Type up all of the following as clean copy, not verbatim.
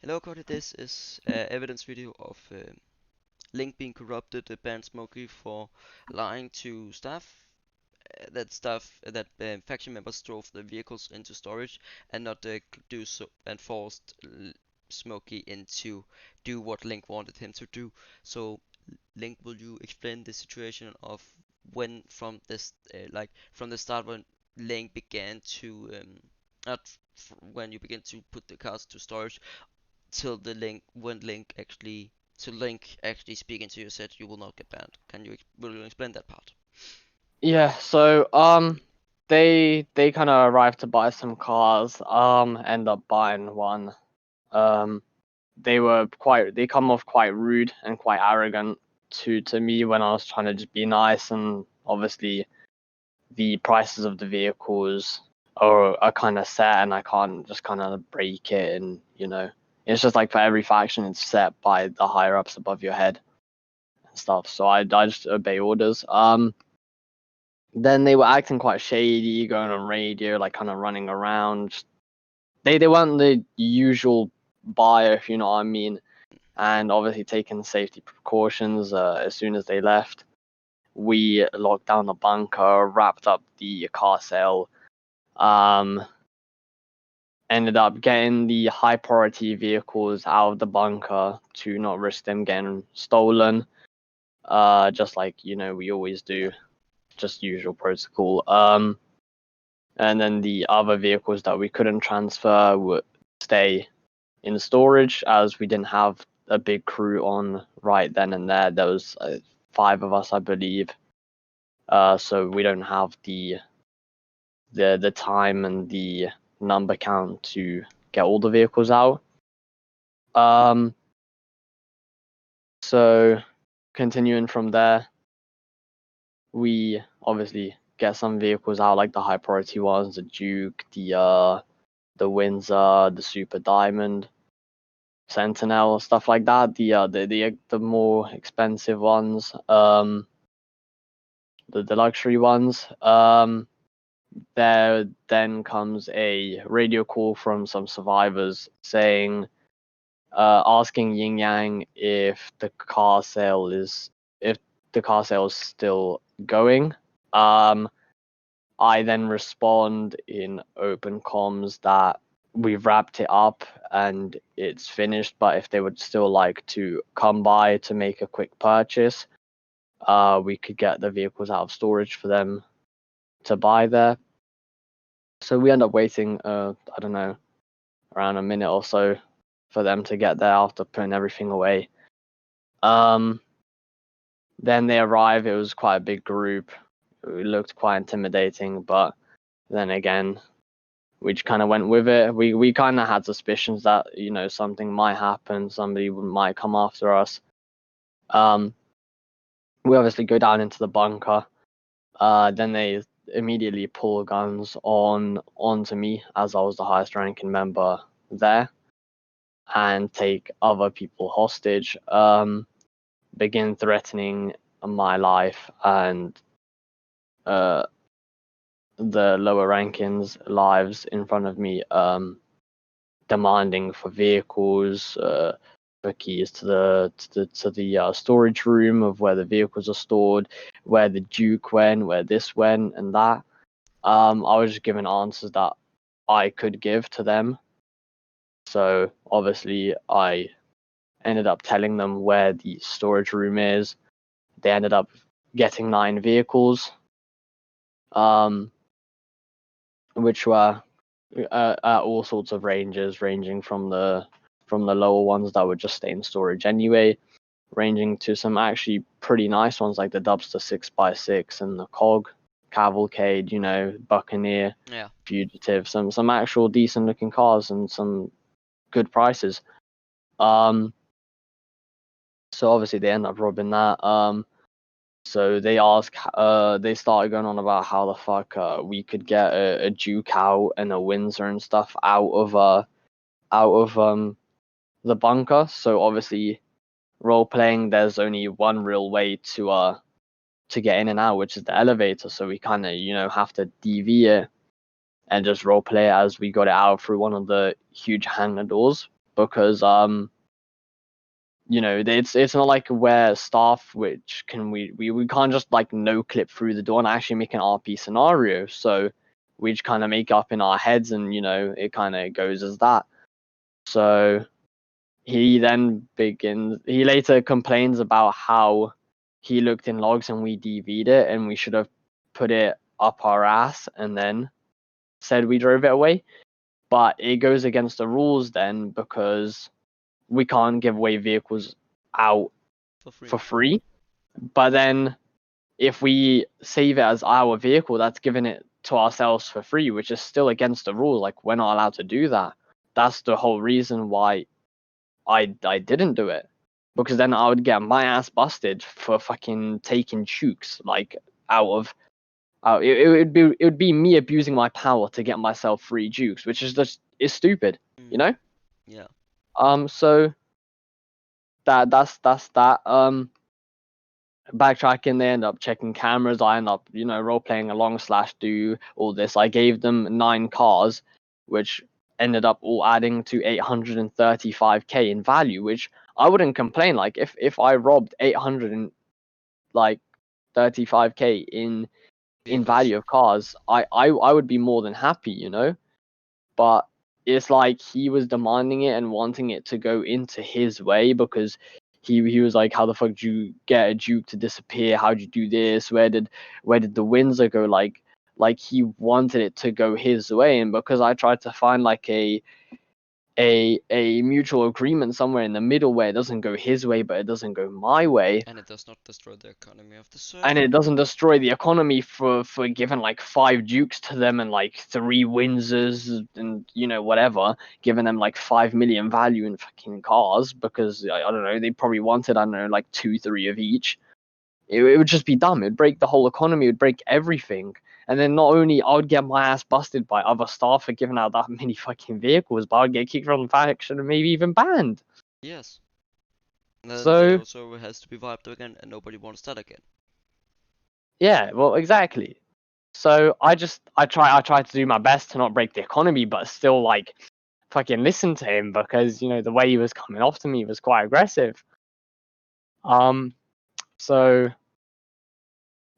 Hello, Cody. This is evidence video of Link being corrupted, banned Smokey for lying to staff. That faction members drove the vehicles into storage and not do so, and forced Smokey into do what Link wanted him to do. So, Link, will you explain the situation of when from this from the start when Link began to not when you begin to put the cars to storage till the link when link actually to link actually speaking to you said you will not get banned. Will you explain that part? Yeah, so they kind of arrived to buy some cars, end up buying one. Um they come off quite rude and quite arrogant to me when I was trying to just be nice, and obviously the prices of the vehicles are kind of set and I can't just kind of break it, and it's just like for every faction it's set by the higher ups above your head and stuff. So I just obey orders. Then they were acting quite shady, going on radio, like kind of running around. They weren't the usual buyer, if you know what I mean. And obviously taking safety precautions. As soon as they left, we locked down the bunker, wrapped up the car sale. Um, Ended up getting the high priority vehicles out of the bunker to not risk them getting stolen. Just like we always do, Yeah. just usual protocol. And then the other vehicles that we couldn't transfer would stay in storage, as we didn't have a big crew on right then and there. There was 5 of us, I believe. So we don't have the time and the number count to get all the vehicles out. Um, so continuing from there, we obviously get some vehicles out, like the high priority ones, the Duke, the Windsor, the Super Diamond, Sentinel, stuff like that. The more expensive ones, the luxury ones. There then comes a radio call from some survivors saying, asking Yin Yang if the car sale is still going. I then respond in open comms that we've wrapped it up and it's finished, but if they would still like to come by to make a quick purchase, we could get the vehicles out of storage for them to buy there. So we end up waiting, I don't know, around a minute or so for them to get there after putting everything away. Then they arrive. It was quite a big group. It looked quite intimidating, but then again, we just kind of went with it. We kind of had suspicions that something might happen, somebody might come after us. Um, we obviously go down into the bunker. Then they immediately pull guns onto me, as I was the highest ranking member there, and take other people hostage. Begin threatening my life and uh, the lower rankings' lives in front of me. Demanding for vehicles, for keys to the storage room of where the vehicles are stored, where the Duke went, where this went, and that. I was just given answers that I could give to them. So obviously, I ended up telling them where the storage room is. They ended up getting 9 vehicles, um, which were at all sorts of ranges, ranging from the lower ones that would just stay in storage anyway, ranging to some actually pretty nice ones like the Dubster 6x6 and the Cog Cavalcade, Buccaneer, Yeah. Fugitive, some actual decent looking cars and some good prices. Um, so obviously they end up robbing that. So they started going on about how the fuck we could get a Duke out and a Windsor and stuff out of the bunker. So obviously, role playing, there's only one real way to get in and out, which is the elevator. So we kind of have to DV it and just role play it as we got it out through one of the huge hangar doors. because it's not like we're staff which can we can't just like no clip through the door and actually make an RP scenario. So we just kind of make up in our heads, and it kind of goes as that. So he later complains about how he looked in logs and we DV'd it and we should have put it up our ass and then said we drove it away. But it goes against the rules then, because we can't give away vehicles out For free. for free. But then if we save it as our vehicle, that's giving it to ourselves for free, which is still against the rules. Like, we're not allowed to do that. That's the whole reason why I didn't do it, because then I would get my ass busted for fucking taking chukes, like out of it would be me abusing my power to get myself free jukes, which is stupid, you Mm, know. yeah. So that's that. Backtracking, they end up checking cameras. I end up role playing along slash do all this. I gave them 9 cars, which ended up all adding to 835k in value, which I wouldn't complain. Like, if I robbed 800 and like 35k in Vehicles. value of cars, I would be more than happy, but it's like he was demanding it and wanting it to go into his way, because he was like, how the fuck did you get a Duke to disappear? How'd you do this? Where did the Windsor go? Like he wanted it to go his way, and because I tried to find like a mutual agreement somewhere in the middle where it doesn't go his way but it doesn't go my way, And it does not destroy the economy of the and server. it doesn't destroy the economy for giving like 5 Dukes to them and like 3 Windsors and whatever, giving them like 5 million value in fucking cars, because I don't know, they probably wanted, I don't know, like 2 3 of each. It would just be dumb. It'd break the whole economy. It'd break everything. And then not only I would get my ass busted by other staff for giving out that many fucking vehicles, but I'd get kicked from the faction and maybe even banned. Yes. And then the So whole server has to be wiped again, and nobody wants that again. yeah, well, exactly. So I try to do my best to not break the economy, but still like fucking listen to him, because the way he was coming off to me was quite aggressive. Um, so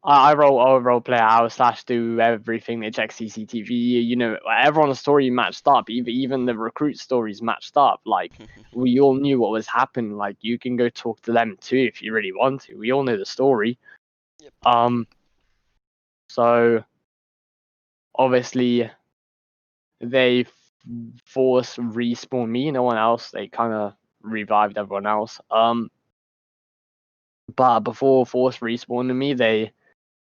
I role play out slash do everything. They check CCTV. Everyone's story matched up. Even the recruit stories matched up. Like, we all knew what was happening. Like, you can go talk to them too if you really want to. We all know the story. Yep. So obviously they force respawn me. No one else. They kind of revived everyone else. But before force respawning me, they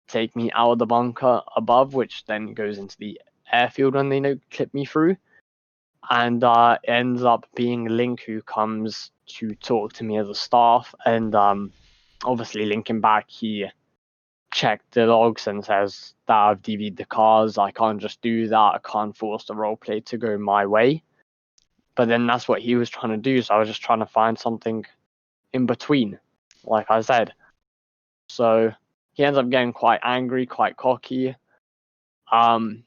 take me out of the bunker above, which then goes into the airfield when they clip me through, and ends up being Link who comes to talk to me as a staff, and obviously linking back, he checked the logs and says that I've DV'd the cars. I can't just do that. I can't force the roleplay to go my way. But then that's what he was trying to do, so I was just trying to find something in between, like I said. So he ends up getting quite angry, quite cocky. Um,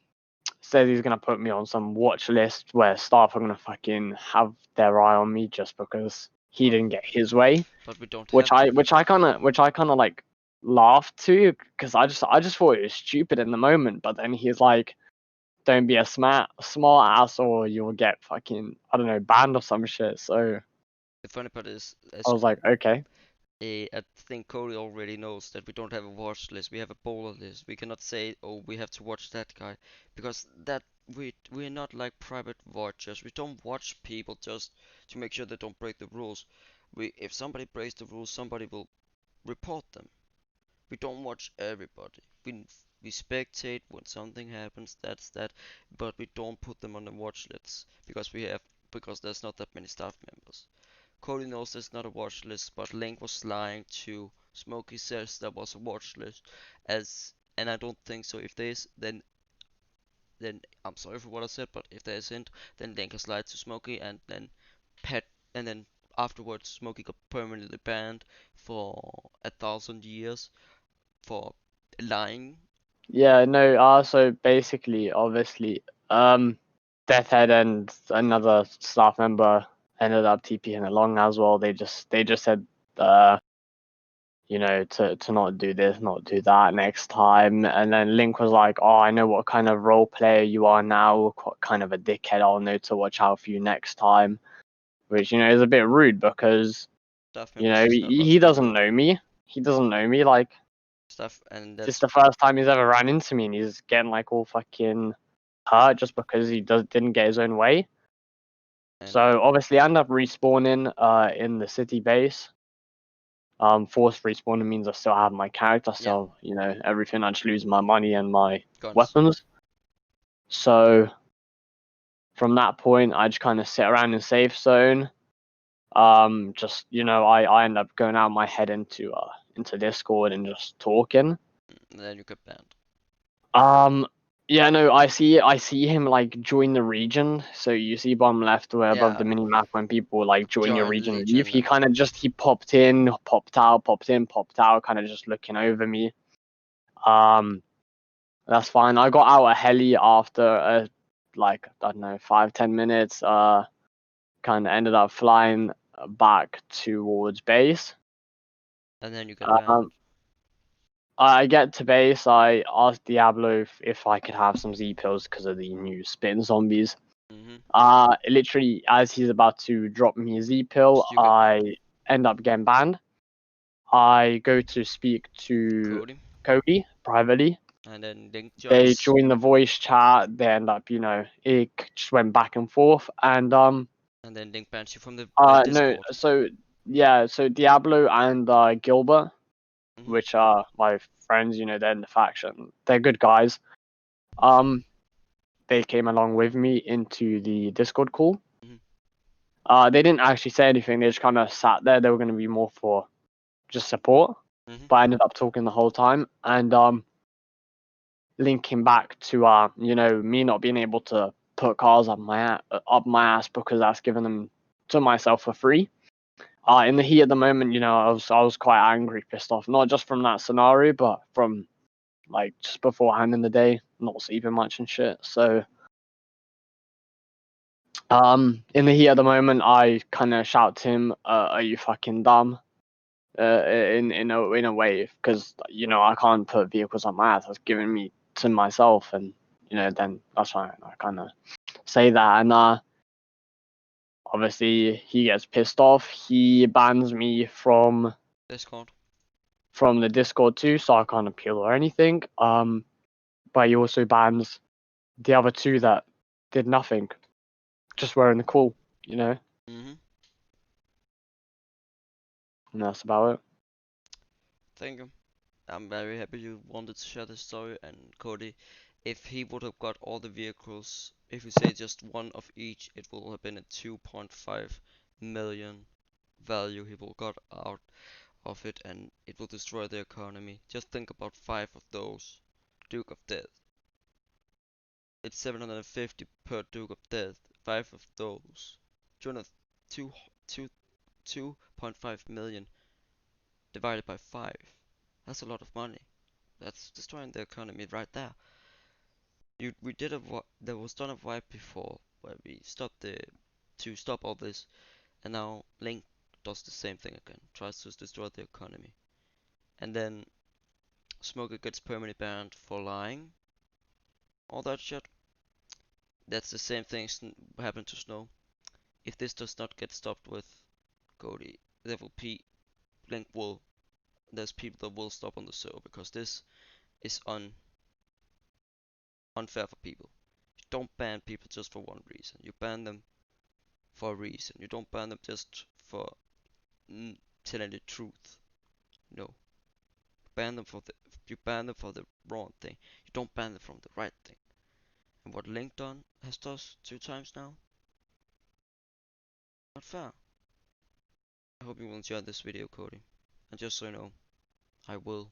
Says he's gonna put me on some watch list where staff are gonna fucking have their eye on me just because he But didn't get his way, but we don't which have to. I kind of like laughed to, because I just thought it was stupid in the moment. But then he's like, "Don't be a smart ass, or you'll get fucking, I don't know, banned or some shit." So The funny part is, I was like, okay. I think Cody already knows that we don't have a watch list. We have a bowler list. We cannot say, oh, we have to watch that guy, because that we're not like private watchers. We don't watch people just to make sure they don't break the rules. We If somebody breaks the rules, somebody will report them. We don't watch everybody. We spectate when something happens. That's that, but we don't put them on the watch lists because there's not that many staff members. Cody knows there's not a watch list, but Link was lying to Smokeys says there was a watch list, and I don't think so. If there is, then I'm sorry for what I said, but if there isn't, then Link has lied to Smokey, Pet, and then afterwards Smokey got permanently banned for 1,000 years for lying. Yeah, no. So basically, obviously, Deathhead and another staff member ended up TPing along as well. They just said, to not do this, not do that next time. And then Link was like, "Oh, I know what kind of role player you are now. What kind of a dickhead. I'll know to watch out for you next time." Which is a bit rude because Staff members is not allowed he to be doesn't rude. know me. He doesn't know me. Like, Staff, and this is that's the first time he's ever ran into me, and he's getting like all fucking hurt just because he didn't get his own way. and So obviously, I end up respawning in the city base. Forced respawning means I still have my character, yeah, still everything. I just lose my money and my guns. weapons. So from that point, I just kind of sit around in safe zone. Just I end up going out my head into Discord and just talking. And then you get banned. Um, yeah, no, I see him like join the region. So you see bottom left where above Yeah, the mini map when people like join your join region leave. Legion He and kind of just he popped in, popped out, popped in, popped out, kind of just looking over me. Um, that's fine. I got out a heli after like I don't know 5-10 minutes. Kind of ended up flying back towards base. then you get banned. Um, I get to base. I asked Diablo if I could have some Z pills because of the new spin zombies. Mhm. Literally, as he's about to drop me a Z pill, You get I end up getting banned. I go to speak to Cody, Cody privately. and then Link They joins, join the voice chat. They end up, it just went back and forth. And and then Link bans you from the no, Discord. so yeah, so Diablo and Gilbert, Mhm. which are my friends, they're in the faction. They're good guys. Um, they came along with me into the Discord call. Mhm. They didn't actually say anything. They just kind of sat there. They were going to be more for just support, Mhm. but I ended up talking the whole time and linking back to me not being able to put cars up my ass because that's given them to myself for free. In the heat of the moment, I was quite angry, pissed off, not just from that scenario, but from like just beforehand in the day, not sleeping much and shit. So in the heat of the moment, I kind of shout to him, "Are you fucking dumb?" In a way, because I can't put vehicles on my ass. That's given me to myself, and then that's why I kind of say that. And obviously he gets pissed off. He bans me Discord. from the Discord too, so I can't appeal or anything. But he also bans the other two that did nothing, just were in the call, Mhm. and that's about it. Thank you. I'm very happy you wanted to share this story. And Cody, if he would have got all the vehicles, if we say just one of each, it will have been a 2.5 million value he will got out of it, and it will destroy the economy. Just think about five of those. Duke of Death. It's 750 per Duke of Death. Five of those. 200, 2, 2, 2.5 million divided by 5. That's a lot of money. That's destroying the economy right there. We did there was done a wipe before where we stopped to stop all this, and now Link does the same thing again, tries to destroy the economy, and then Smoker gets permanently banned for lying, all that shit. That's the same thing happened to Snow. If this does not get stopped with Cody, there will be Link will there's people that will stop on the server because this is unfair for people. You don't ban people just for one reason. You ban them for a reason. You don't ban them just for telling the truth. No, ban them for the you ban them for the wrong thing. You don't ban them from the right thing. And what Link done has does 2 times now, not fair. I hope you will enjoy this video, Cody. And just so you know, I will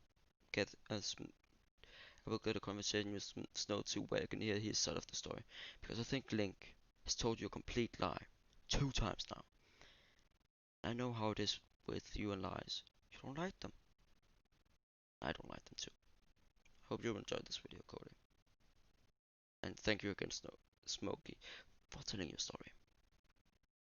get a I will get a conversation with Snow too, where you can hear his side of the story, because I think Link has told you a complete lie 2 times now. I know how it is with you and lies. You don't like them. I don't like them too. Hope you enjoyed this video, Cody. And thank you again, Smokey, for telling your story.